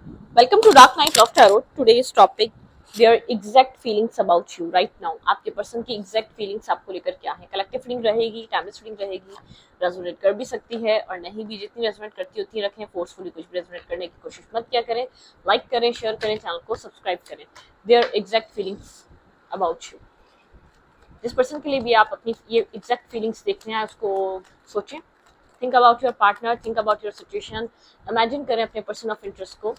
Welcome to Dark Night Love Tarot. Today's topic their exact feelings about you right now. आपके person की exact feelings आपको लेकर क्या है. कलेक्टिव फीलिंग रहेगी, टाइमलेस फीलिंग रहेगी, रेजोनेट कर भी सकती है और नहीं भी. जितनी रेजोनेट करती होती रखें. फोर्सफुली कुछ भी रेजोनेट करने की कोशिश मत किया करें. लाइक करें, शेयर करें, चैनल को सब्सक्राइब करें. Their exact feelings about you. जिस पर्सन के लिए भी आप अपनी ये एग्जैक्ट फीलिंग्स देखते हैं उसको सोचें. Think about your partner, think about your situation. Imagine करें अपने पर्सन ऑफ इंटरेस्ट को.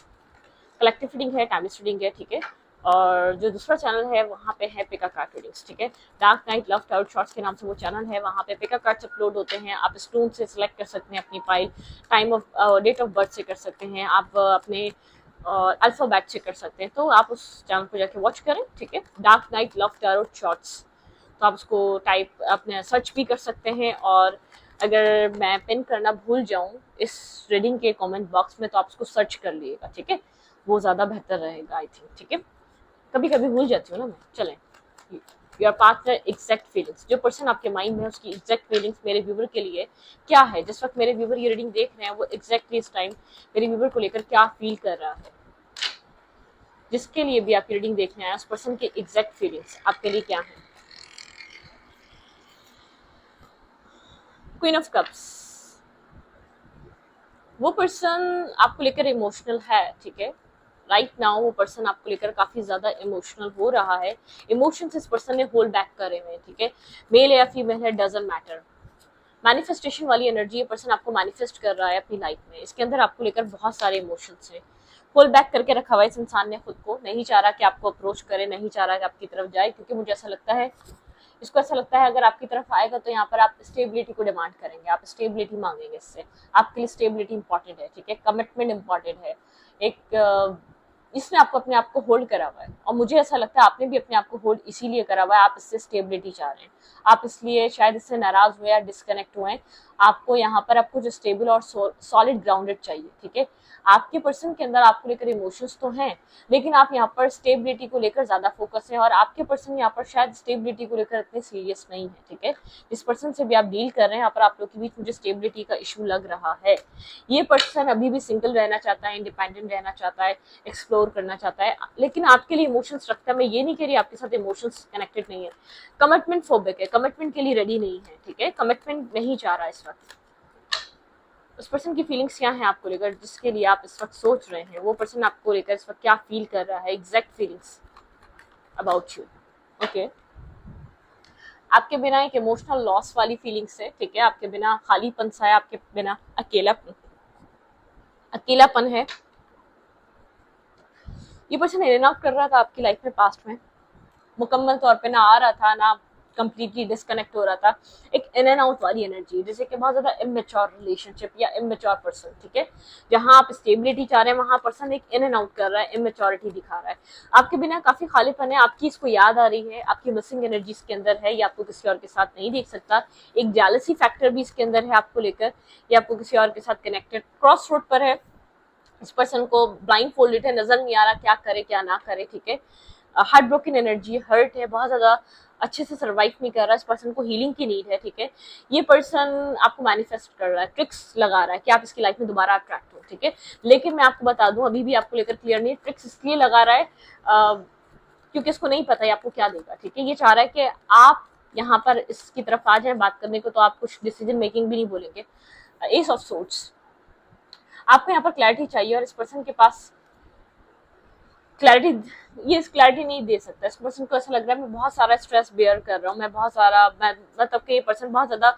कलेक्टिव रीडिंग है, टाइमलेस रीडिंग है, ठीक है. और जो दूसरा चैनल है वहाँ पे है पिका कार्ड रीडिंग्स, ठीक है. Dark night love taut shorts के नाम से वो चैनल है. वहाँ पे पिका कार्ड्स अपलोड होते हैं. आप स्टोन से सिलेक्ट कर सकते हैं अपनी file. Time of date of birth से कर सकते हैं. आप अपने अल्फाबेट से कर सकते हैं. तो आप उस चैनल को जाके वॉच करें, ठीक है. Dark night love taut shorts. तो आप उसको टाइप अपने सर्च भी कर सकते हैं. और अगर मैं पिन करना भूल जाऊं इस रीडिंग के कमेंट बॉक्स में तो आप उसको सर्च कर लीजिएगा, ठीक है. वो ज़्यादा बेहतर रहेगा आई थिंक, ठीक है. कभी कभी भूल जाती हूँ ना मैं. चलें. Your partner exact feelings. जो पर्सन आपके माइंड में है उसकी एग्जैक्ट फीलिंग्स मेरे व्यूवर के लिए क्या है. जिस वक्त मेरे व्यूवर ये रीडिंग देख रहे हैं वो एग्जैक्टली इस टाइम मेरे व्यूवर को लेकर क्या फील कर रहा है. जिसके लिए भी आपकी रीडिंग देखने आया उस पर्सन की एग्जैक्ट फीलिंग्स आपके लिए क्या है. Queen of cups. वो पर्सन आपको लेकर इमोशनल है, ठीक है. राइट नाउ वो पर्सन आपको लेकर काफी ज्यादा इमोशनल हो रहा है. इमोशंस इस पर्सन ने होल्ड बैक करे हुए हैं, ठीक है. मेल या फीमेल है, डजंट मैटर. मैनिफेस्टेशन वाली एनर्जी ये पर्सन आपको मैनिफेस्ट कर रहा है अपनी लाइफ में. इसके अंदर आपको लेकर बहुत सारे इमोशंस हैं. होल्ड बैक करके रखा हुआ है इस इंसान ने खुद को. नहीं चाह रहा कि आपको अप्रोच करे, नहीं चाह रहा कि आपकी तरफ जाए. क्योंकि मुझे ऐसा लगता है इसको ऐसा लगता है अगर आपकी तरफ आएगा तो यहाँ पर आप स्टेबिलिटी को डिमांड करेंगे. आप स्टेबिलिटी मांगेंगे इससे. आपके लिए स्टेबिलिटी इंपॉर्टेंट है, ठीक है. कमिटमेंट इंपॉर्टेंट है. एक इसने आपको अपने आप को होल्ड करा हुआ है. और मुझे ऐसा लगता है आपने भी अपने आप को होल्ड इसीलिए करा हुआ है. आप इससे स्टेबिलिटी चाह रहे हैं. आप इसलिए शायद इससे नाराज हुए या डिस्कनेक्ट हुए. आपको यहाँ पर आपको जो स्टेबल और सॉलिड ग्राउंडेड चाहिए, ठीक है. आपके पर्सन के अंदर आपको लेकर इमोशंस तो हैं लेकिन आप यहाँ पर स्टेबिलिटी को लेकर ज्यादा फोकस है. और आपके पर्सन यहाँ पर शायद स्टेबिलिटी को लेकर इतने सीरियस नहीं है, ठीक है. इस पर्सन से भी आप डील कर रहे हैं यहाँ पर आप लोग के बीच मुझे स्टेबिलिटी का इशू लग रहा है. ये पर्सन अभी भी सिंगल रहना चाहता है, इंडिपेंडेंट रहना चाहता है, एक्सप्लोर करना चाहता है. लेकिन आपके लिए इमोशंस रखता है. मैं ये नहीं कह रही आपके साथ इमोशंस कनेक्टेड नहीं है. कमिटमेंट फोबिक है, कमिटमेंट के लिए रेडी नहीं है, ठीक है. कमिटमेंट नहीं चाह रहा इस वक्त. उस पर्सन की फीलिंग्स क्या है आपको लेकर जिसके लिए आप इस वक्त सोच रहे हैं. वो पर्सन आपको लेकर इस वक्त क्या फील कर रहा है. Exact feelings about you. Okay. आपके बिना एक इमोशनल लॉस वाली फीलिंग्स है, ठीक है. आपके बिना खालीपन सा है. आपके बिना अकेलापन अकेलापन है. ये पर्सन इन एंड आउट कर रहा था आपकी लाइफ में पास्ट में. मुकम्मल तौर पे ना आ रहा था ना कंप्लीटली डिस्कनेक्ट हो रहा था. एक इन एंड आउट वाली एनर्जी जैसे कि बहुत ज्यादा इमेच्योर रिलेशनशिप या इमेच्योर पर्सन, ठीक है. जहां आप स्टेबिलिटी चाह रहे हैं वहां पर्सन एक इन एंड आउट कर रहा है, इमेच्योरिटी दिखा रहा है. आपके बिना काफी खालीपन है. आपकी इसको याद आ रही है. आपकी मिसिंग एनर्जी इसके अंदर है. ये आपको किसी और के साथ नहीं देख सकता. एक जेलसी फैक्टर भी इसके अंदर है आपको लेकर. ये आपको किसी और के साथ कनेक्टेड क्रॉस रोड पर है. इस पर्सन को ब्लाइंड फोल्डेड है, नजर नहीं आ रहा क्या करे क्या ना करे, ठीक है. हार्ट ब्रोकन एनर्जी, हर्ट है, बहुत ज्यादा अच्छे से सर्वाइव नहीं कर रहा. इस पर्सन को हीलिंग की नीड है, ठीक है. ये पर्सन आपको मैनिफेस्ट कर रहा है, ट्रिक्स लगा रहा है कि आप इसकी लाइफ में दोबारा अट्रैक्ट हो, ठीक है. लेकिन मैं आपको बता दूं अभी भी आपको लेकर क्लियर नहीं. ट्रिक्स इसलिए लगा रहा है क्योंकि इसको नहीं पता है आपको क्या देगा, ठीक है. ये चाह रहा है कि आप यहाँ पर इसकी तरफ आ जाए बात करने को तो आप कुछ डिसीजन मेकिंग भी नहीं बोलेंगे. S of sorts. आपको यहाँ पर क्लैरिटी चाहिए और इस पर्सन के पास क्लैरिटी ये इस क्लैरिटी नहीं दे सकता. इस पर्सन को ऐसा लग रहा है मैं बहुत सारा स्ट्रेस बेयर कर रहा हूँ. मैं बहुत सारा मैं मतलब कि ये पर्सन बहुत ज्यादा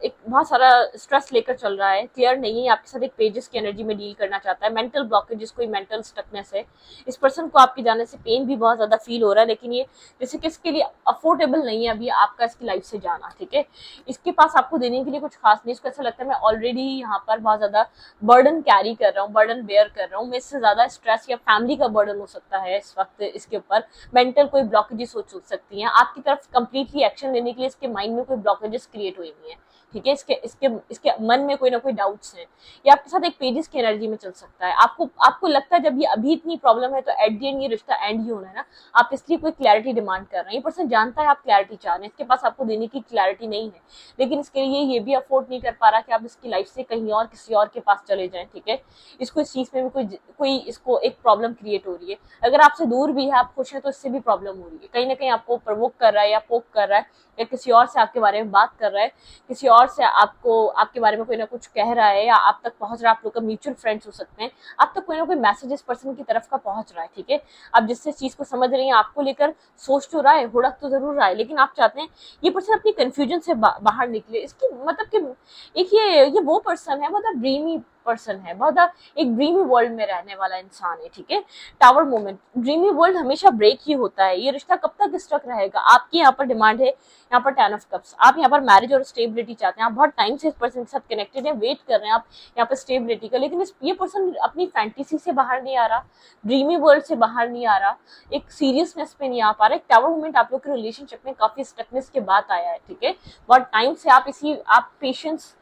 एक बहुत सारा स्ट्रेस लेकर चल रहा है. क्लियर नहीं है. आपके साथ एक पेजेस की एनर्जी में डील करना चाहता है. मेंटल ब्लॉकेज, कोई मेंटल स्टकनेस है. इस पर्सन को आपके जाने से पेन भी बहुत ज्यादा फील हो रहा है. लेकिन ये जैसे कि इसके लिए अफोर्डेबल नहीं है अभी आपका इसकी लाइफ से जाना, ठीक है. इसके पास आपको देने के लिए कुछ खास नहीं. इसको ऐसा लगता है मैं ऑलरेडी यहाँ पर बहुत ज्यादा बर्डन कैरी कर रहा हूँ, बर्डन बेयर कर रहा हूँ. मैं इससे ज्यादा स्ट्रेस या फैमिली का बर्डन हो सकता है इस वक्त इसके ऊपर. मेंटल कोई ब्लॉकेजेस हो सकती हैं. आपकी तरफ कंप्लीटली एक्शन लेने के लिए इसके माइंड में कोई ब्लॉकेजेस क्रिएट हुई हुई हैं. ठीक है। इसके इसके इसके मन में कोई ना कोई डाउट्स हैं। ये आपके साथ एक पेजेस की एनर्जी में चल सकता है। आपको लगता है जब ये अभी इतनी प्रॉब्लम है तो एट द एंड ये रिश्ता एंड ही होना है ना, आप इसलिए कोई क्लैरिटी डिमांड कर रहे हैं। ये पर्सन जानता है आप क्लैरिटी चाह रहे हैं, इसके पास आपको देने की क्लैरिटी नहीं है, लेकिन इसके लिए ये भी अफोर्ड नहीं कर पा रहा कि आप इसकी लाइफ से कहीं और किसी और के पास चले जाएं, ठीक है। इसको इस चीज में भी कोई इसको एक प्रॉब्लम क्रिएट हो रही है। अगर आपसे दूर भी है, आप खुश हैं, तो इससे भी प्रॉब्लम हो रही है। कहीं ना कहीं आपको प्रवोक कर रहा है या पोक कर रहा है, या किसी और से आपके बारे में बात कर रहा है, किसी और से आपको आपके बारे में कोई ना कुछ कह रहा है, या आप तक पहुंच रहा है। आप लोग का म्यूचुअल फ्रेंड्स हो सकते हैं, आप तक कोई ना कोई मैसेज इस पर्सन की तरफ का पहुंच रहा है, ठीक है। आप जिससे चीज को समझ रही हैं, आपको लेकर सोच तो रहा है, हुड़क तो जरूर रहा है, लेकिन आप चाहते हैं ये पर्सन अपनी कंफ्यूजन से बाहर निकले। इसकी मतलब कि एक ये वो पर्सन है, बहुत ड्रीमी पर्सन है, बहुत एक ड्रीमी वर्ल्ड में रहने वाला इंसान है, ठीक है। टावर मोमेंट, ड्रीमी वर्ल्ड हमेशा ब्रेक ही होता है। ये रिश्ता कब तक स्टक रहेगा? आपकी यहाँ पर डिमांड है, यहाँ पर 10 ऑफ कप्स, आप यहाँ पर मैरिज और स्टेबिलिटी चाहते हैं। आप बहुत टाइम से इस पर्सन के साथ कनेक्टेड हैं, वेट कर रहे हैं आप यहाँ पर स्टेबिलिटी का, लेकिन ये पर्सन अपनी फैंटेसी से बाहर नहीं आ रहा, ड्रीमी वर्ल्ड से बाहर नहीं आ रहा, एक सीरियसनेस पे नहीं आ पा रहा। एक टावर मोमेंट आप लोग के रिलेशनशिप में काफी स्टकनेस के बाद आया है, ठीक है। बहुत टाइम से आप पेशेंस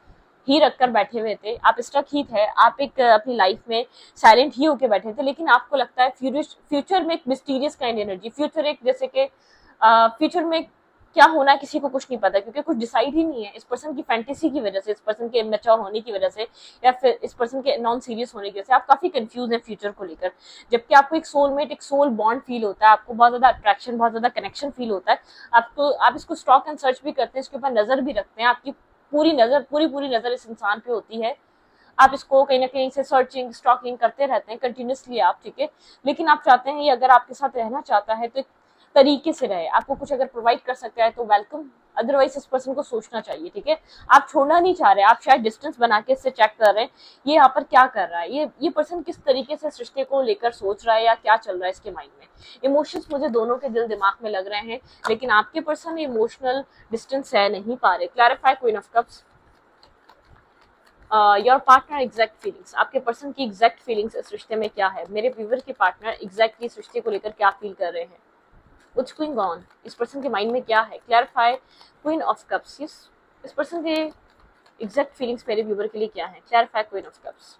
ही रखकर बैठे हुए थे, आप स्टक ही थे, आप एक अपनी लाइफ में साइलेंट ही होके बैठे थे, लेकिन आपको लगता है फ्यूचर में एक मिस्टीरियस काइंड एनर्जी, फ्यूचर एक जैसे कि फ्यूचर में क्या होना है किसी को कुछ नहीं पता, क्योंकि कुछ डिसाइड ही नहीं है। इस पर्सन की फैंटेसी की वजह से, इस पर्सन के मैच्योर होने की वजह से, या फिर इस पर्सन के नॉन सीरियस होने की वजह से आप काफी कंफ्यूज हैं फ्यूचर को लेकर। जबकि आपको एक सोलमेट, एक सोल बॉन्ड फील होता है, आपको बहुत ज्यादा अट्रैक्शन, बहुत ज्यादा कनेक्शन फील होता है। आप इसको स्टॉक एंड सर्च भी करते हैं, इसके ऊपर नजर भी रखते हैं, आपकी पूरी नजर इस इंसान पे होती है। आप इसको कहीं ना कहीं से सर्चिंग, स्टॉकिंग करते रहते हैं कंटिन्यूसली आप, ठीक है। लेकिन आप चाहते हैं ये अगर आपके साथ रहना चाहता है तो एक तरीके से रहे, आपको कुछ अगर प्रोवाइड कर सकता है तो वेलकम, अदरवाइज इस पर्सन को सोचना चाहिए, ठीक है। आप छोड़ना नहीं चाह रहे, आप शायद डिस्टेंस बना के इससे चेक कर रहे हैं ये यहाँ पर क्या कर रहा है, ये पर्सन किस तरीके से इस रिश्ते को लेकर सोच रहा है, या क्या चल रहा है इसके माइंड में। इमोशंस मुझे दोनों के दिल दिमाग में लग रहे हैं, लेकिन आपके पर्सन इमोशनल डिस्टेंस सह नहीं पा रहे। Clarify queen of cups. Your partner exact feelings, आपके पर्सन की एग्जैक्ट फीलिंग्स इस रिश्ते में क्या है? मेरे व्यूअर के पार्टनर एग्जैक्टली इस रिश्ते को लेकर क्या फील कर रहे हैं? व्हाट्स गोइंग ऑन, इस पर्सन के माइंड में क्या है? Clarify queen of cups. इस पर्सन के एग्जैक्ट फीलिंग्स मेरे व्यूअर के लिए क्या है? Clarify queen of cups.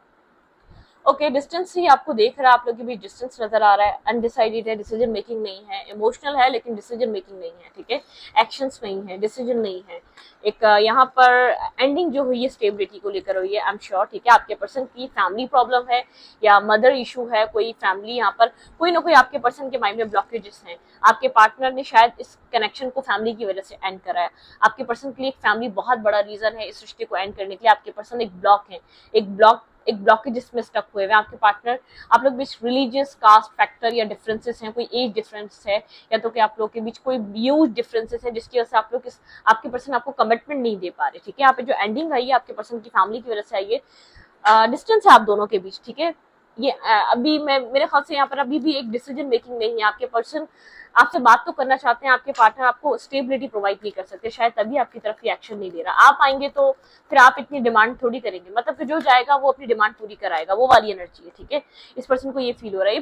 Okay, distance ही आपको देख रहा है, आप लोग के बीच डिस्टेंस नजर आ रहा है, अनडिसाइडेड है, डिसीजन मेकिंग नहीं है, इमोशनल है लेकिन डिसीजन मेकिंग नहीं है, ठीक है। एक्शंस नहीं है, डिसीजन नहीं है। एक यहाँ पर एंडिंग जो हुई है स्टेबिलिटी को लेकर हुई है, आई एम श्योर, ठीक है। आपके पर्सन की फैमिली प्रॉब्लम है या मदर इशू है, कोई फैमिली यहाँ पर कोई ना कोई आपके पर्सन के माइंड में ब्लॉकेजेस हैं। आपके पार्टनर ने शायद इस कनेक्शन को फैमिली की वजह से एंड करा है। आपके पर्सन के लिए एक फैमिली बहुत बड़ा रीजन है इस रिश्ते को एंड करने के लिए। आपके पर्सन एक ब्लॉकेज में स्टक हुए हैं। आपके पार्टनर, आप लोग बीच रिलीजियस, कास्ट फैक्टर या डिफरेंसेस हैं, कोई एज डिफरेंस है, या तो कि आप लोग के बीच कोई व्यूज डिफरेंसेस है, जिसकी वजह से आप लोग आपके पर्सन आपको कमिटमेंट नहीं दे पा रहे, ठीक है। यहाँ पे जो एंडिंग आई है आपके पर्सन की फैमिली की वजह से आई है, डिस्टेंस है आप दोनों के बीच, ठीक है। ये अभी मेरे ख्याल से यहाँ पर अभी भी एक डिसीजन मेकिंग नहीं है। आपके पर्सन आपसे बात तो करना चाहते हैं, आपके पार्टनर आपको स्टेबिलिटी प्रोवाइड नहीं कर सकते, शायद तभी आपकी तरफ की एक्शन नहीं दे रहा। आप आएंगे तो फिर आप इतनी डिमांड थोड़ी करेंगे, मतलब फिर जो जाएगा वो अपनी डिमांड पूरी कराएगा, वो वाली एनर्जी है, ठीक है। इस पर्सन को ये फील हो रहा है, ये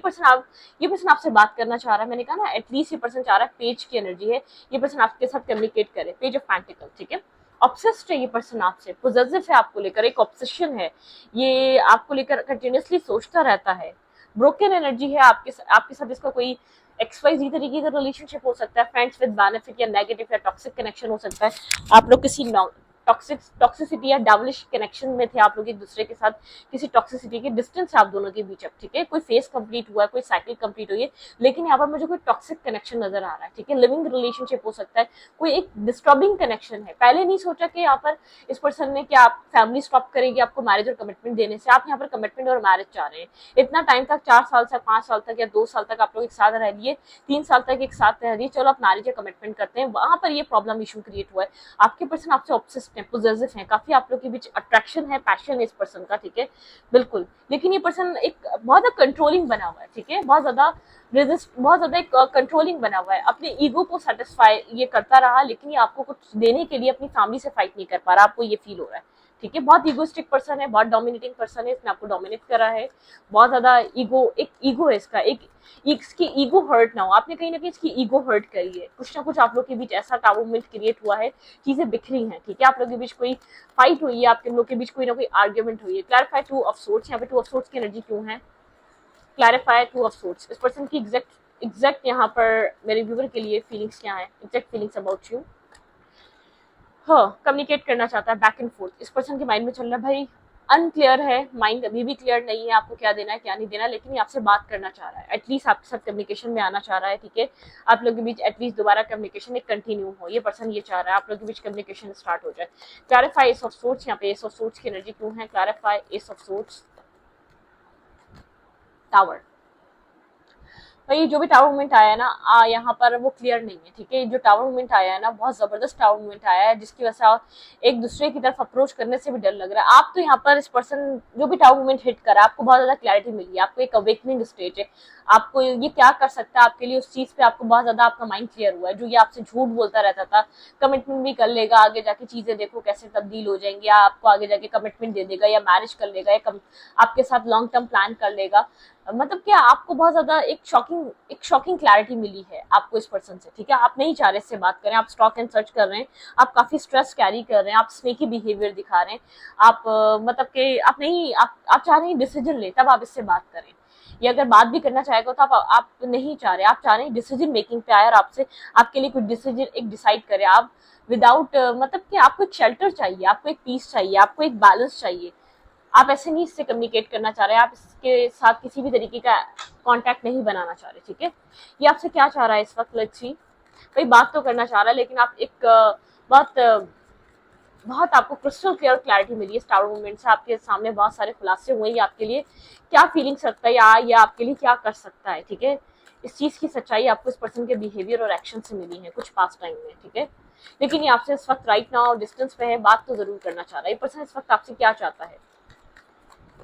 पर्सन आपसे बात करना चाह रहा है। मैंने कहा ना, एटलीस्ट ये पर्सन चाह रहा है, पेज की एनर्जी है, ये पर्सन आपके साथ कम्युनिकेट करे, पेज ऑफ पेंटिकल, ठीक है। ऑब्सेस्ड है ये पर्सन आपसे, पॉजिटिव है आपको लेकर, एक ऑब्सेशन है, ये आपको लेकर कंटिन्यूसली सोचता रहता है। ब्रोकन एनर्जी है आपके साथ इसका कोई XYZ तरीके का रिलेशनशिप हो सकता है, फ्रेंड्स विद बेनिफिट या नेगेटिव या टॉक्सिक कनेक्शन हो सकता है। आप लोग किसी टॉक्सिसिटी या डावलिश कनेक्शन में थे, आप लोग एक दूसरे के साथ किसी टॉक्सिसिटी के डिस्टेंस है आप दोनों के बीच अब, ठीक है। कोई फेज कंप्लीट हुआ है, कोई साइकिल कंप्लीट हुई है, लेकिन यहाँ पर मुझे कोई टॉक्सिक कनेक्शन नजर आ रहा है, ठीक है। लिविंग रिलेशनशिप हो सकता है, कोई एक डिस्टर्बिंग कनेक्शन है। पहले नहीं सोचा कि यहाँ पर इस पर्सन ने क्या आप फैमिली स्टॉप करेगी आपको मैरिज और कमिटमेंट देने से, आप यहाँ पर कमिटमेंट और मैरिज चाह रहे हैं। इतना टाइम तक, 4 साल तक, 5 साल तक या 2 साल तक आप लोग एक साथ रह लिए, 3 साल तक एक साथ रह लिए, चलो आप मैरिज या कमिटमेंट करते हैं, वहां पर ये प्रॉब्लम इशू क्रिएट हुआ है। आपके पर्सन आपसे ऑब्सेस्ड है, पॉजिटिव है, काफी आप लोग के बीच अट्रैक्शन है, पैशन है इस पर्सन का, ठीक है, बिल्कुल। लेकिन ये पर्सन एक बहुत ज्यादा कंट्रोलिंग बना हुआ है, ठीक है, बहुत ज्यादा एक कंट्रोलिंग बना हुआ है, अपने ईगो को सेटिस्फाई ये करता रहा, लेकिन ये आपको कुछ देने के लिए अपनी फैमिली से फाइट नहीं कर पा रहा, आपको ये फील हो रहा है, ठीक है। बहुत ईगोइस्टिक पर्सन है, बहुत डोमिनेटिंग पर्सन है, इसने आपको डोमिनेट करा है, बहुत ज्यादा एक ईगो है इसका, इसकी ईगो हर्ट ना हो, आपने कहीं ना कहीं इसकी ईगो हर्ट करी है, कुछ ना कुछ आप लोग के बीच ऐसा टावर मोमेंट क्रिएट हुआ है, चीजें बिखरी हैं, ठीक है। आप लोग के बीच कोई फाइट हुई है, आपके लोग के बीच कोई ना कोई आर्ग्यूमेंट हुई है। क्लैरिफाई टू ऑफ सोर्ट्स, यहाँ पे टू ऑफ सोर्ट्स की एनर्जी क्यों है? क्लैरिफाई टू ऑफ सोर्ट्स, इस पर्सन की एग्जैक्ट यहाँ पर मेरे व्यूवर के लिए फीलिंग्स क्या है, एग्जैक्ट फीलिंग्स अबाउट यू। हाँ, कम्युनिकेट करना चाहता है, बैक एंड फोर्थ इस पर्सन के माइंड में चल रहा है, भाई अनक्लियर है माइंड, अभी भी क्लियर नहीं है आपको क्या देना है क्या नहीं देना, लेकिन ये आपसे बात करना चाह रहा है, एटलीस्ट आपके साथ कम्युनिकेशन में आना चाह रहा है, ठीक है। आप लोगों के बीच एटलीस्ट दोबारा कम्युनिकेशन एक कंटिन्यू हो, ये पर्सन ये चाह रहा है आप लोगों के बीच कम्युनिकेशन स्टार्ट हो जाए। क्लैरिफाई एस ऑफ सोर्ट्स, यहाँ पे एस ऑफ सोर्ट्स की एनर्जी क्यों है? Clarify S of sorts, tower. भाई जो भी टावर मूवमेंट आया है ना, यहाँ पर वो क्लियर नहीं है, ठीक है। जो टावर मूवमेंट आया है ना, बहुत जबरदस्त टावर मूवमेंट आया है, जिसकी वजह से एक दूसरे की तरफ अप्रोच करने से भी डर लग रहा है। आप तो यहाँ पर इस पर्सन जो भी टावर मूवमेंट हिट करा, आपको बहुत ज्यादा क्लैरिटी मिली है, आपको एक अवेकनिंग स्टेज है, आपको ये क्या कर सकता है आपके लिए, उस चीज पे आपको बहुत ज्यादा आपका माइंड क्लियर हुआ है। जो ये आपसे झूठ बोलता रहता था, कमिटमेंट भी कर लेगा, आगे जाके चीजें देखो कैसे तब्दील हो जाएंगी, आपको आगे जाके कमिटमेंट दे देगा या मैरिज कर लेगा या आपके साथ लॉन्ग टर्म प्लान कर लेगा, मतलब क्या आपको बहुत ज्यादा एक शॉकिंग क्लैरिटी मिली है आपको इस पर्सन से, ठीक है। आप नहीं चाह रहे इससे बात करें, आप स्टॉक एंड सर्च कर रहे हैं, आप काफी स्ट्रेस कैरी कर रहे हैं, आप स्नेकी बिहेवियर दिखा रहे हैं, आप मतलब कि आप चाह रहे हैं डिसीजन ले, तब आप इससे बात करें। ये अगर बात भी करना चाहेगा तो आप नहीं चाह रहे, आप चाह रहे हैं डिसीजन मेकिंग पे आए और आपसे आपके लिए कुछ डिसीजन एक डिसाइड करे, आप विदाउट मतलब कि आपको एक शेल्टर चाहिए, आपको एक पीस चाहिए, आपको एक बैलेंस चाहिए। आप ऐसे नहीं इससे कम्युनिकेट करना चाह रहे, आप इसके साथ किसी भी तरीके का कांटेक्ट नहीं बनाना चाह रहे, ठीक है। ये आपसे क्या चाह रहा है इस वक्त? Let's see. भाई बात तो करना चाह रहा है, लेकिन आप एक बहुत बहुत आपको क्रिस्टल क्लियर क्लैरिटी मिली है इस टावर मूवमेंट से, आपके सामने बहुत सारे खुलासे हुए हैं, आपके लिए क्या फीलिंग्स रखता है या आपके लिए क्या कर सकता है, ठीक है। इस चीज की सच्चाई आपको इस पर्सन के बिहेवियर और एक्शन से मिली है कुछ पास्ट टाइम में, ठीक है। लेकिन ये आपसे इस वक्त राइट नाउ डिस्टेंस पे है, बात तो जरूर करना चाह रहा है। ये पर्सन इस वक्त आपसे क्या चाहता है?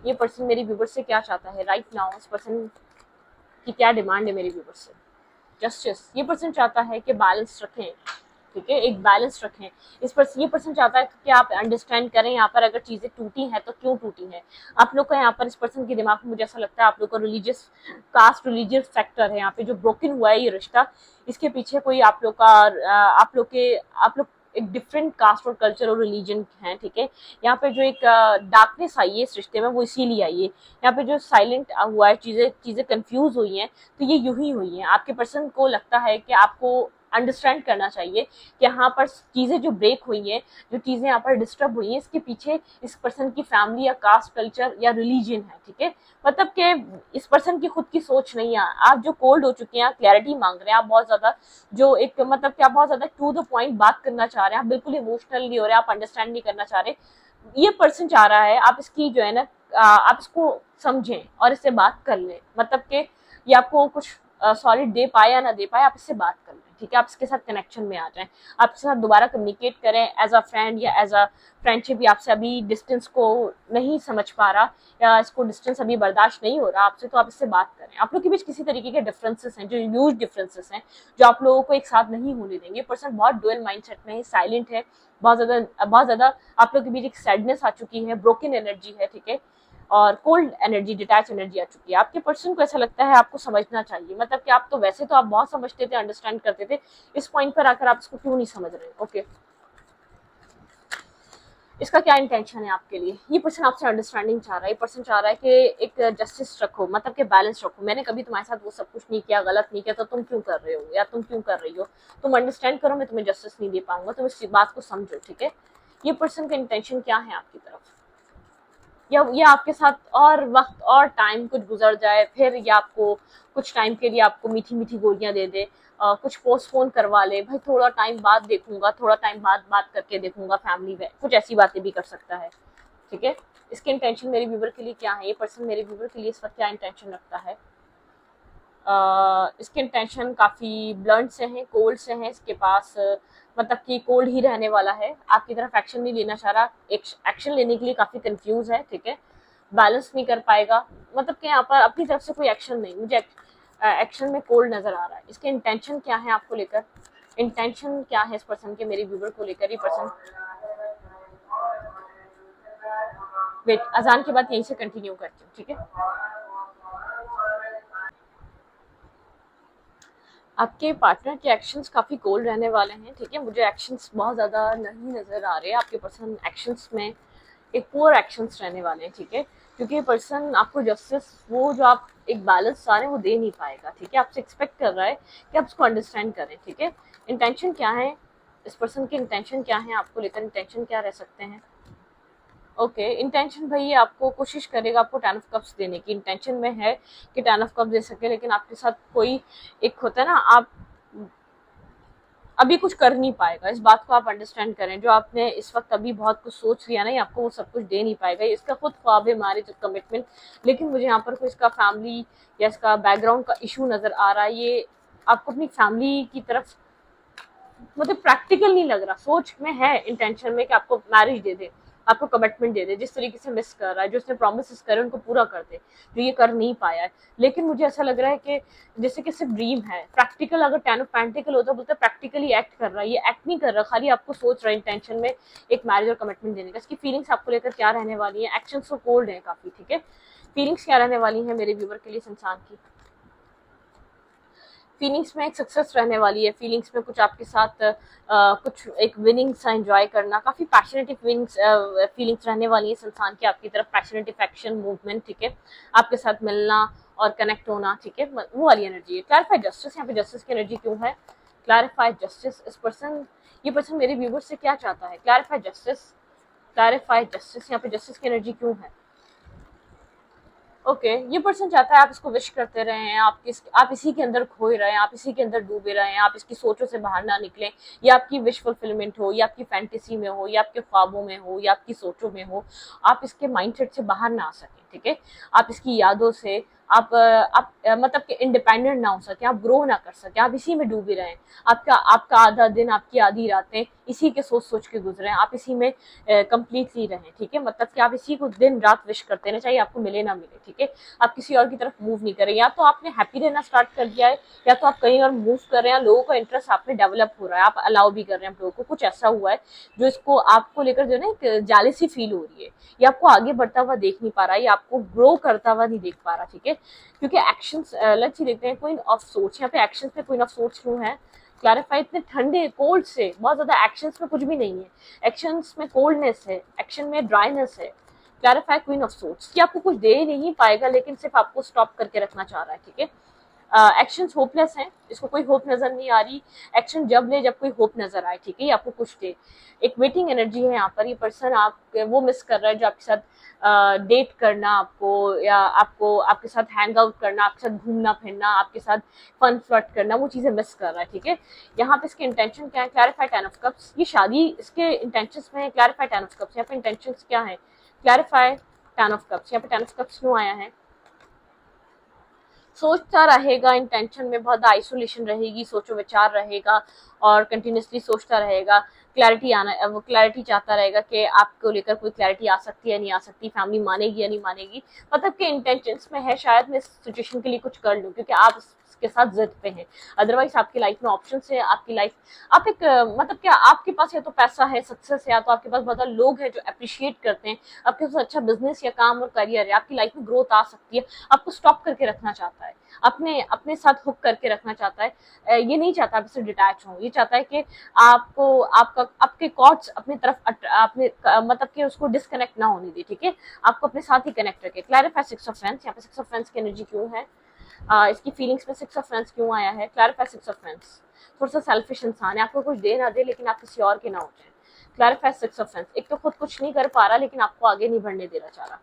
ये पर्सन मेरी व्यूवर से क्या चाहता है राइट नाउ? इस पर्सन की क्या डिमांड है मेरे व्यूवर से? जस्टिस। ये पर्सन चाहता है कि बैलेंस रखें, ठीक है, एक बैलेंस रखें। ये पर्सन चाहता है कि आप अंडरस्टैंड करें यहाँ पर अगर चीजें टूटी हैं तो क्यों टूटी हैं। आप लोग का यहाँ पर इस पर्सन के दिमाग में मुझे ऐसा लगता है आप लोग का रिलीजियस कास्ट रिलीजियस फैक्टर है यहाँ पे, जो ब्रोकन हुआ है ये रिश्ता, इसके पीछे कोई आप लोग का आप लोग एक डिफरेंट कास्ट और कल्चर और रिलीजन है, ठीक है। यहाँ पे जो एक डार्कनेस आई है इस रिश्ते में वो इसीलिए आई है। यहाँ पे जो साइलेंट हुआ है, चीजें कंफ्यूज हुई हैं, तो ये यूं ही हुई हैं। आपके पर्सन को लगता है कि आपको अंडरस्टैंड करना चाहिए कि यहाँ पर चीजें जो ब्रेक हुई हैं, जो चीजें यहाँ पर डिस्टर्ब हुई हैं, इसके पीछे इस पर्सन की फैमिली या कास्ट कल्चर या रिलीजन है, ठीक है। मतलब कि इस पर्सन की खुद की सोच नहीं है, आप जो कोल्ड हो चुके हैं, क्लैरिटी मांग रहे हैं, आप बहुत ज्यादा जो एक मतलब क्या बहुत ज्यादा टू द पॉइंट बात करना चाह रहे हैं, आप बिल्कुल इमोशनल नहीं हो रहे, आप अंडरस्टैंड नहीं करना चाह रहे। ये पर्सन चाह रहा है आप इसकी जो है ना आप इसको समझें और इससे बात कर लें, मतलब कि ये आपको कुछ सॉलिड दे पाए या ना दे पाए, आप इससे बात कर लें, ठीक है। आप इसके साथ कनेक्शन में आ जाएं, आप इसके साथ दोबारा कम्युनिकेट करें एज अ फ्रेंड या एज अ फ्रेंडशिप, या आपसे अभी डिस्टेंस को नहीं समझ पा रहा या इसको डिस्टेंस अभी बर्दाश्त नहीं हो रहा आपसे, तो आप इससे बात करें। आप लोग के बीच किसी तरीके के डिफरेंसेस हैं, जो ह्यूज डिफरेंसेस हैं, जो आप लोगों को एक साथ नहीं होने देंगे। पर्सन बहुत डुअल माइंडसेट में है, साइलेंट है, बहुत ज्यादा आप लोग के बीच एक सैडनेस आ चुकी है, ब्रोकन एनर्जी है, ठीक है, और कोल्ड एनर्जी, डिटैच एनर्जी आ चुकी है। आपके पर्सन को ऐसा लगता है आपको समझना चाहिए, मतलब कि आप तो वैसे तो आप बहुत समझते थे, अंडरस्टैंड करते थे, इस पॉइंट पर आकर आप इसको क्यों नहीं समझ रहे? ओके, इसका क्या इंटेंशन है आपके लिए? ये पर्सन आपसे अंडरस्टैंडिंग चाह रहा है, ये पर्सन चाह रहा है कि एक जस्टिस रखो, मतलब कि बैलेंस रखो। मैंने कभी तुम्हारे साथ वो सब कुछ नहीं किया, गलत नहीं किया, तो तुम क्यों कर रहे हो या तुम क्यों कर रही हो? तुम अंडरस्टैंड करो, मैं तुम्हें जस्टिस नहीं दे पाऊंगा, तुम इस बात को समझो, ठीक है। ये पर्सन का इंटेंशन क्या है आपकी तरफ? या आपके साथ और वक्त और टाइम कुछ गुजर जाए, फिर या आपको कुछ टाइम के लिए आपको मीठी मीठी गोलियां दे दे, कुछ पोस्टपोन करवा ले, भाई थोड़ा टाइम बाद देखूंगा, थोड़ा टाइम बाद बात करके देखूंगा फैमिली में, कुछ ऐसी बातें भी कर सकता है, ठीक है। इसके इंटेंशन मेरे व्यूवर के लिए क्या है? ये पर्सन मेरे व्यूवर के लिए इस वक्त क्या इंटेंशन रखता है? इसके इंटेंशन काफ़ी ब्लंट से हैं, कोल्ड से हैं, इसके पास मतलब कि कोल्ड ही रहने वाला है, आपकी तरफ एक्शन नहीं लेना चाह रहा, एक्शन लेने के लिए काफ़ी कंफ्यूज है, ठीक है, बैलेंस नहीं कर पाएगा, मतलब कि यहाँ पर अपनी तरफ से कोई एक्शन नहीं, मुझे एक्शन में कोल्ड नजर आ रहा है। इसके इंटेंशन क्या है आपको लेकर? इंटेंशन क्या है इस पर्सन के मेरे व्यूवर को लेकर? ये पर्सन वेट, अजान के बाद यहीं से कंटिन्यू करती हूँ, ठीक है। आपके पार्टनर के एक्शंस काफ़ी कोल्ड रहने वाले हैं, ठीक है। मुझे एक्शंस बहुत ज़्यादा नहीं नज़र आ रहे हैं आपके पर्सन एक्शंस में, एक पुअर एक्शंस रहने वाले हैं, ठीक है। क्योंकि ये पर्सन आपको जस्टिस, वो जो आप एक बैलेंस चाह रहे हैं वो दे नहीं पाएगा, ठीक है। आपसे एक्सपेक्ट कर रहा है कि आप उसको अंडरस्टैंड करें, ठीक है। इंटेंशन क्या है, इस पर्सन की इंटेंशन क्या है आपको लेकर, इंटेंशन क्या रह सकते हैं। ओके, इंटेंशन भाई ये आपको कोशिश करेगा आपको 10 ऑफ कप्स देने की, इंटेंशन में है कि 10 ऑफ कप्स दे सके, लेकिन आपके साथ कोई एक होता है ना, आप अभी कुछ कर नहीं पाएगा। इस बात को आप अंडरस्टैंड करें, जो आपने इस वक्त अभी बहुत कुछ सोच लिया ना, आपको वो सब कुछ दे नहीं पाएगा। इसका खुद ख्वाब है मैरिज कमिटमेंट, लेकिन मुझे यहाँ पर कोई इसका फैमिली या इसका बैकग्राउंड का इशू नजर आ रहा है। ये आपको अपनी फैमिली की तरफ मतलब प्रैक्टिकल नहीं लग रहा, सोच में है इंटेंशन में कि आपको मैरिज दे दे, आपको कमिटमेंट दे दे, जिस तरीके से मिस कर रहा है, जो उसने प्रोमिस करे उनको पूरा कर दे, जो ये कर नहीं पाया है। लेकिन मुझे ऐसा लग रहा है कि जैसे कि सिर्फ ड्रीम है, प्रैक्टिकल अगर 10 ऑफ पेंटिकल होता बोलते प्रैक्टिकली एक्ट कर रहा है, ये एक्ट नहीं कर रहा, खाली आपको सोच रहा है इंटेंशन में एक मैरिज और कमिटमेंट देने का। इसकी फीलिंग्स आपको लेकर क्या रहने वाली है, एक्शन तो कोल्ड है काफी, ठीक है। फीलिंग्स क्या रहने वाली है मेरे व्यूवर के लिए इस इंसान की। फीलिंग्स में एक सक्सेस रहने वाली है, फीलिंग्स में कुछ आपके साथ कुछ एक विनिंग सा एंजॉय करना, काफी पैशनेटिव विनिंग्स फीलिंग्स रहने वाली है संस्थान की आपकी तरफ, पैशनेटिव एक्शन मूवमेंट, ठीक है। आपके साथ मिलना और कनेक्ट होना, ठीक है, वो वाली एनर्जी है। क्लैरिफाई जस्टिस, यहाँ पे जस्टिस की एनर्जी क्यों है, क्लैरिफाई जस्टिस, इस पर्सन, ये पर्सन मेरे व्यूवर से क्या चाहता है, क्लैरिफाई जस्टिस, क्लैरिफाई जस्टिस, यहाँ पे जस्टिस की एनर्जी क्यों है। ओके, ये पर्सन चाहता है आप इसको विश करते रहें, आप इसी के अंदर खोए रहें, आप इसी के अंदर डूबे रहें, आप इसकी सोचों से बाहर ना निकलें। ये आपकी विश फुलफिलमेंट हो, या आपकी फैंटेसी में हो, या आपके ख्वाबों में हो, या आपकी सोचों में हो, आप इसके माइंडसेट से बाहर ना आ सकें, ठीक है। आप इसकी यादों से मतलब कि इंडिपेंडेंट ना हो सके, आप ग्रो ना कर सके, आप इसी में डूबे रहें। आपका आपका आधा दिन, आपकी आधी रातें इसी के सोच सोच के गुजरे, आप इसी में कंप्लीटली रहें, ठीक है। मतलब कि आप इसी को दिन रात विश करते रहना, चाहे आपको मिले ना मिले, ठीक है। आप किसी और की तरफ मूव नहीं करें, या तो आपने हैप्पी रहना स्टार्ट कर दिया है, या तो आप कहीं और मूव कर रहे हैं, लोगों का इंटरेस्ट आप में डेवलप हो रहा है, आप अलाउ भी कर रहे हैं लोगों को। कुछ ऐसा हुआ है जो इसको आपको लेकर जो है ना जालिसी फील हो रही है, ये आपको आगे बढ़ता हुआ देख नहीं पा रहा है, ये आपको ग्रो करता हुआ नहीं देख पा रहा, ठीक है। क्योंकि एक्शंस लेट्स ही देखते हैं, क्वीन ऑफ सोर्ट्स, यहाँ पे एक्शंस में क्वीन ऑफ सोर्ट्स क्यों है, क्लैरिफाई, इतने ठंडे कोल्ड से, बहुत ज्यादा एक्शंस में कुछ भी नहीं है, एक्शंस में कोल्डनेस है, एक्शन में ड्राइनेस है। क्लैरिफाई क्वीन ऑफ सोर्ट्स, कि आपको कुछ दे नहीं पाएगा, लेकिन सिर्फ आपको स्टॉप करके रखना चाह रहा है, ठीक है। एक्शन होपलेस है, इसको कोई होप नजर नहीं आ रही। एक्शन जब ले जब कोई होप नजर आए, ठीक है, आपको कुछ दे। एक वेटिंग एनर्जी है यहाँ पर, ये पर्सन आप वो मिस कर रहा है जो आपके साथ डेट करना आपको, या आपको आपके साथ हैंग आउट करना, आपके साथ घूमना फिरना, आपके साथ फन फ्लर्ट करना, वो चीजें मिस कर रहा है, ठीक है। यहाँ पे इसके इंटेंशन क्या है, क्लैरिफाई 10 ऑफ कप्स, ये शादी इसके इंटेंशंस में है, क्लैरिफाई 10 ऑफ कप्स, यहाँ पे इंटेंशंस क्या है, क्लैरिफाई 10 ऑफ कप्स, यहाँ पे 10 ऑफ कप्स क्यों आया है। सोचता रहेगा, इंटेंशन में बहुत आइसोलेशन रहेगी, सोचो विचार रहेगा और कंटिन्यूसली सोचता रहेगा, क्लैरिटी आना, वो क्लैरिटी चाहता रहेगा कि आपको लेकर कोई क्लैरिटी आ सकती है नहीं आ सकती, फैमिली मानेगी या नहीं मानेगी, मतलब कि इंटेंशंस में है शायद मैं इस सिचुएशन के लिए कुछ कर लूं, क्योंकि आप इसके साथ जिद पे हैं। अदरवाइज आपकी लाइफ में ऑप्शन है, आपकी लाइफ, आप एक मतलब क्या आपके पास या तो पैसा है, सक्सेस है, या तो आपके पास बहुत लोग हैं जो अप्रिशिएट करते हैं, आपके पास अच्छा बिजनेस या काम और करियर है, आपकी लाइफ में ग्रोथ आ सकती है, आपको स्टॉप करके रखना चाहता है, अपने अपने साथ हुक करके रखना चाहता है। ये नहीं चाहता आप इससे डिटैच हो, ये चाहता है कि आपको आपके कॉर्ड्स अपनी तरफ अपने मतलब कि उसको डिस्कनेक्ट ना होने दे, ठीक है, आपको अपने साथ ही कनेक्ट रखे। क्लैरिफाई 6 ऑफ फेंस, यहाँ पे 6 ऑफ फेंस की एनर्जी क्यों है, इसकी फीलिंग्स में 6 ऑफ फेंस क्यों आया है। क्लैरिफाई 6 ऑफ फेंस, थोड़ा सा सेल्फिश इंसान है, आपको कुछ दे ना दे लेकिन आप किसी और के ना हो जाए। क्लैरिफाई 6 ऑफ फेंस, एक तो खुद कुछ नहीं कर पा रहा लेकिन आपको आगे नहीं बढ़ने देना चाह रहा।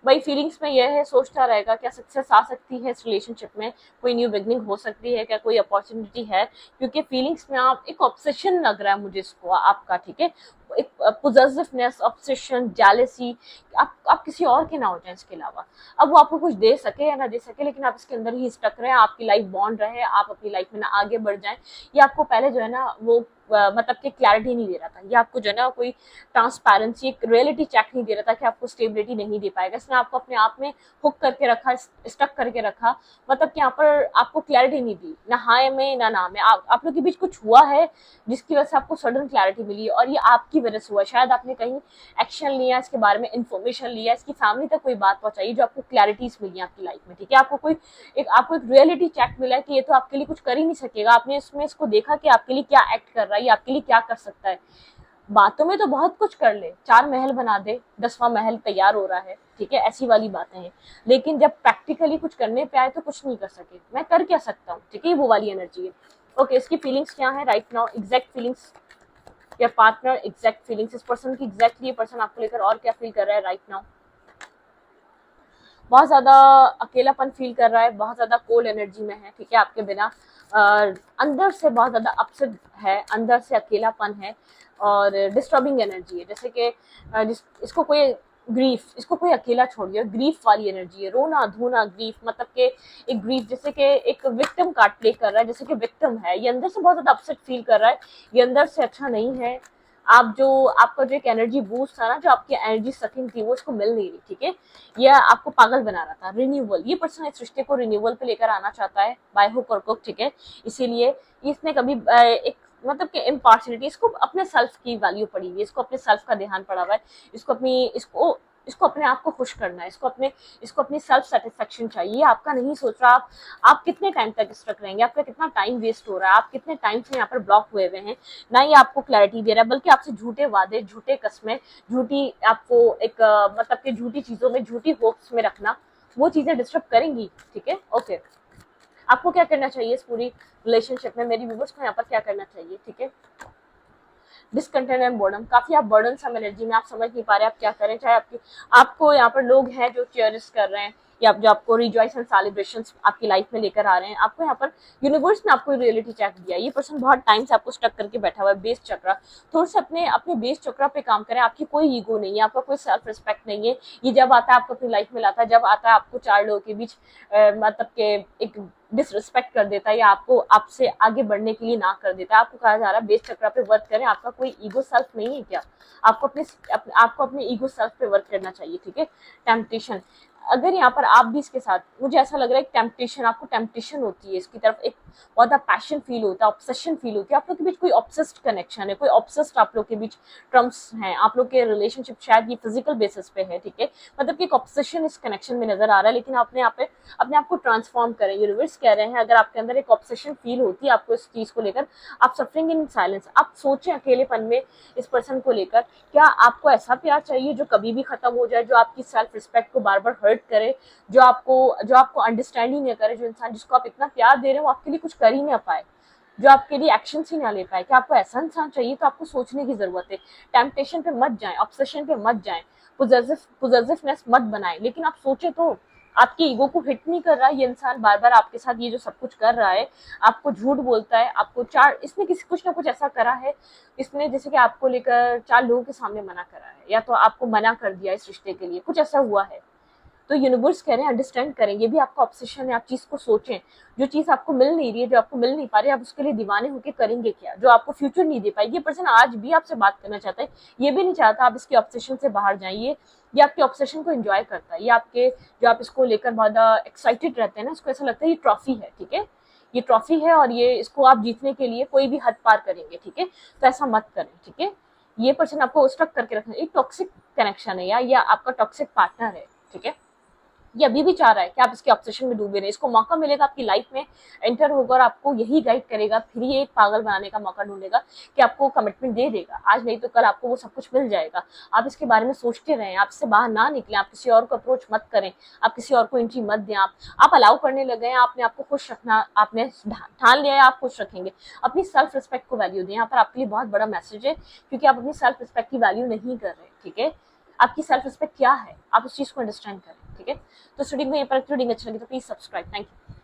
भाई फीलिंग्स में यह है, सोचता रहेगा क्या सक्सेस आ सकती है इस रिलेशनशिप में, कोई न्यू बिगनिंग हो सकती है क्या, कोई अपॉर्चुनिटी है, क्योंकि फीलिंग्स में आप एक ऑब्सेशन लग रहा है मुझे इसको आपका, ठीक है, एक पोजेसिवनेस, ऑब्सेशन, जेलेसी, आप किसी और के ना हो जाए इसके अलावा। अब वो आपको कुछ दे सके या ना दे सके, लेकिन आप इसके अंदर ही स्टक रहे, आपकी लाइफ बॉन्ड रहे, आप अपनी लाइफ में ना आगे बढ़ जाए, या आपको पहले जो है ना वो मतलब कि क्लैरिटी नहीं दे रहा था, ये आपको जो है ना कोई ट्रांसपेरेंसी, एक रियलिटी चेक नहीं दे रहा था कि आपको स्टेबिलिटी नहीं दे पाएगा। इसने आपको अपने आप में हुक करके रखा, स्टक करके रखा, मतलब कि यहाँ पर आपको क्लैरिटी नहीं दी, ना हाँ में ना ना में। आप लोग के बीच कुछ हुआ है जिसकी वजह से आपको सडन क्लैरिटी मिली, और ये आपकी वजह से हुआ। शायद आपने कहीं एक्शन लिया, इसके बारे में इन्फॉर्मेशन लिया, इसकी फैमिली तक कोई बात पहुंचाई, जो आपको क्लैरिटीज मिली आपकी लाइफ में, ठीक है। आपको एक रियलिटी चेक मिला है कि ये तो आपके लिए कुछ कर ही नहीं सकेगा। आपने इसमें इसको देखा कि आपके लिए क्या एक्ट कर रहा है, ये आपके लिए क्या कर सकता है। बातों में तो बहुत कुछ कर ले, 4 महल बना दे, 10वां महल तैयार हो रहा है, ठीक है, ऐसी वाली बातें हैं। लेकिन जब प्रैक्टिकली कुछ करने पे आए तो कुछ नहीं कर सके। मैं कर क्या सकता हूँ, ठीक है, वो वाली एनर्जी है। ओके, इसकी फीलिंग्स क्या है राइट नाउ, एग्जैक्ट फीलिंग्स, या पार्टनर एग्जैक्ट फीलिंग्स, इस पर्सन की एग्जैक्टली ये पर्सन आपको लेकर और क्या फील कर रहा है राइट नाउ। बहुत ज्यादा अकेलापन फील कर रहा है, बहुत ज्यादा कोल्ड एनर्जी में है, ठीक है, आपके बिना। अंदर से बहुत ज्यादा अपसेट है, अंदर से अकेलापन है, और डिस्टर्बिंग एनर्जी है, जैसे कि इसको कोई ग्रीफ, इसको कोई अकेला छोड़ दिया, ग्रीफ वाली एनर्जी है, रोना धोना ग्रीफ, मतलब कि एक ग्रीफ, जैसे कि एक विक्टिम कार्ड प्ले कर रहा है, जैसे कि विक्टिम है, ये अंदर से बहुत ज्यादा अपसेट फील कर रहा है, ये अंदर से अच्छा नहीं है। आपका जो एक एनर्जी बूस्ट था ना, जो आपकी एनर्जी सकिंग थी, वो इसको मिल नहीं रही, ठीक है, यह आपको पागल बना रहा था। रिन्यूअल, ये पर्सन इस रिश्ते को रिन्यूअल पे लेकर आना चाहता है, बाय हुक और क्रुक, ठीक है। इसीलिए इसने कभी एक मतलब कि इम्पार्शलिटी, इसको अपने सेल्फ की वैल्यू पड़ी हुई है, इसको अपने सेल्फ का ध्यान पड़ा हुआ है, इसको अपने आप को खुश करना है, इसको अपनी सेल्फ सेटिस्फेक्शन चाहिए। आपका नहीं सोच रहा आप कितने टाइम तक स्ट्रक रहेंगे, आपका कितना टाइम वेस्ट हो रहा है, आप कितने टाइम से यहाँ पर ब्लॉक हुए हुए हैं, ना ये आपको क्लैरिटी दे रहा है, बल्कि आपसे झूठे वादे, झूठे कस्में, झूठी आपको एक मतलब कि झूठी चीजों में, झूठी होप्स में रखना, वो चीजें डिस्टर्ब करेंगी, ठीक है। ओके, आपको क्या करना चाहिए इस पूरी रिलेशनशिप में, मेरी व्यूअर्स को यहाँ पर क्या करना चाहिए, ठीक है। डिसकंटेंट एंड बोर्डम, काफी आप बर्डन सम एनर्जी में, आप समझ नहीं पा रहे आप क्या करें, चाहे आपको यहाँ पर लोग हैं जो चेयरिश कर रहे हैं, या जो आपको रिजॉइस एंड सेलिब्रेशन आपकी लाइफ में लेकर आ रहे हैं। आपको यहाँ पर यूनिवर्स ने आपको रियलिटी चेक दिया, ये पर्सन बहुत टाइम से आपको स्टक करके बैठा हुआ है, बेस चक्रा, थोड़ा सा अपने बेस चक्रा पे काम करें। आपकी कोई ईगो नहीं है, आपका कोई सेल्फ रिस्पेक्ट नहीं है, ये जब आता है आपको अपनी लाइफ में लाता है, जब आता है आपको 4 लोगों के बीच मतलब के एक डिसरिस्पेक्ट कर देता है, या आपको आपसे आगे बढ़ने के लिए ना कर देता है। आपको कहा जा रहा है बेस चक्रा पे वर्क करें, आपका कोई ईगो सेल्फ नहीं है क्या, आपको अपने ईगो सेल्फ पे वर्क करना चाहिए, ठीक है। टेम्पटेशन, अगर यहाँ पर आप भी इसके साथ, मुझे ऐसा लग रहा है टेम्पटेशन, आपको टेम्पटेशन होती है इसकी तरफ, एक बहुत पैशन फील होता है, ऑब्सेशन फील होती है, आप लोग के बीच कोई ऑब्सेस्ड कनेक्शन है, कोई ऑब्सेस्ड आप लोग के बीच टर्म्स हैं, आप लोग के रिलेशनशिप शायद ये फिजिकल बेसिस पे है, ठीक है, मतलब कि एक ऑब्सेशन इस कनेक्शन में नजर आ रहा है। लेकिन आपने यहाँ पे अपने आप को ट्रांसफॉर्म करें, यूनिवर्स कह रहे हैं अगर आपके अंदर एक ऑब्सेशन फील होती है आपको इस चीज को लेकर, आप सफरिंग इन साइलेंस, आप सोचें अकेलेपन में इस पर्सन को लेकर, क्या आपको ऐसा प्यार चाहिए जो कभी भी खत्म हो जाए, जो आपकी सेल्फ रिस्पेक्ट को बार बार हर्ट करे, जो आपको अंडरस्टैंड ही नहीं करे, जो इंसान जिसको आप इतना प्यार दे रहे हो वो आपके लिए कुछ कर ही ना पाए, जो आपके लिए एक्शन ही ना ले पाए, कि आपको ऐसा इंसान चाहिए, तो आपको सोचने की जरूरत है। टेम्पटेशन पे मत जाएं, ऑब्सेशन पे मत जाएं, पोजेसिवनेस मत बनाएं, लेकिन आप सोचे तो आपके ईगो को हिट नहीं कर रहा है ये इंसान, बार बार आपके साथ ये जो सब कुछ कर रहा है, आपको झूठ बोलता है, इसने कुछ ना कुछ ऐसा करा है, इसने जैसे कि आपको लेकर 4 लोगों के सामने मना करा है, या तो आपको मना कर दिया इस रिश्ते के लिए, कुछ ऐसा हुआ है। तो यूनिवर्स कह रहे हैं अंडरस्टैंड करें, ये भी आपका ऑब्सेशन है, आप चीज को सोचें, जो चीज आपको मिल नहीं रही है, जो आपको मिल नहीं पा रही है, आप उसके लिए दीवाने होकर करेंगे क्या, जो आपको फ्यूचर नहीं दे पाएगी। ये पर्सन आज भी आपसे बात करना चाहता है, ये भी नहीं चाहता आप इसके ऑब्सेशन से बाहर जाइए, ये आपके ऑब्सेशन को एंजॉय करता है, ये आपके जो आप इसको लेकर बहुत एक्साइटेड रहते हैं ना, इसको ऐसा लगता है ये ट्रॉफी है, ठीक है, ये ट्रॉफी है, और ये इसको आप जीतने के लिए कोई भी हद पार करेंगे, ठीक है, तो ऐसा मत करें, ठीक है। ये पर्सन आपको स्टक करके रखना, एक टॉक्सिक कनेक्शन है, या आपका टॉक्सिक पार्टनर है, ठीक है, ये अभी भी चाह रहा है कि आप इसके ऑब्सेशन में डूबे रहे, इसको मौका मिलेगा आपकी लाइफ में एंटर होगा और आपको यही गाइड करेगा, फिर ये एक पागल बनाने का मौका ढूंढेगा कि आपको कमिटमेंट दे देगा, आज नहीं तो कल आपको वो सब कुछ मिल जाएगा। आप इसके बारे में सोचते रहें, आप इससे बाहर ना निकलें, आप किसी और को अप्रोच मत करें, आप किसी और को एंट्री मत दें, आप अलाउ करने लगे हैं, आपने आपको खुश रखना, आपने ठान लिया है आप खुश रखेंगे, अपनी सेल्फ रिस्पेक्ट को वैल्यू दें। यहाँ पर आपके लिए बहुत बड़ा मैसेज है, क्योंकि आप अपनी सेल्फ रिस्पेक्ट की वैल्यू नहीं कर रहे, ठीक है। आपकी सेल्फ रिस्पेक्ट क्या है, आप उस चीज को अंडरस्टैंड करें, ठीक है। तो स्टूडियो में ये पर रीडिंग अच्छा लगी तो प्लीज सब्सक्राइब, थैंक यू।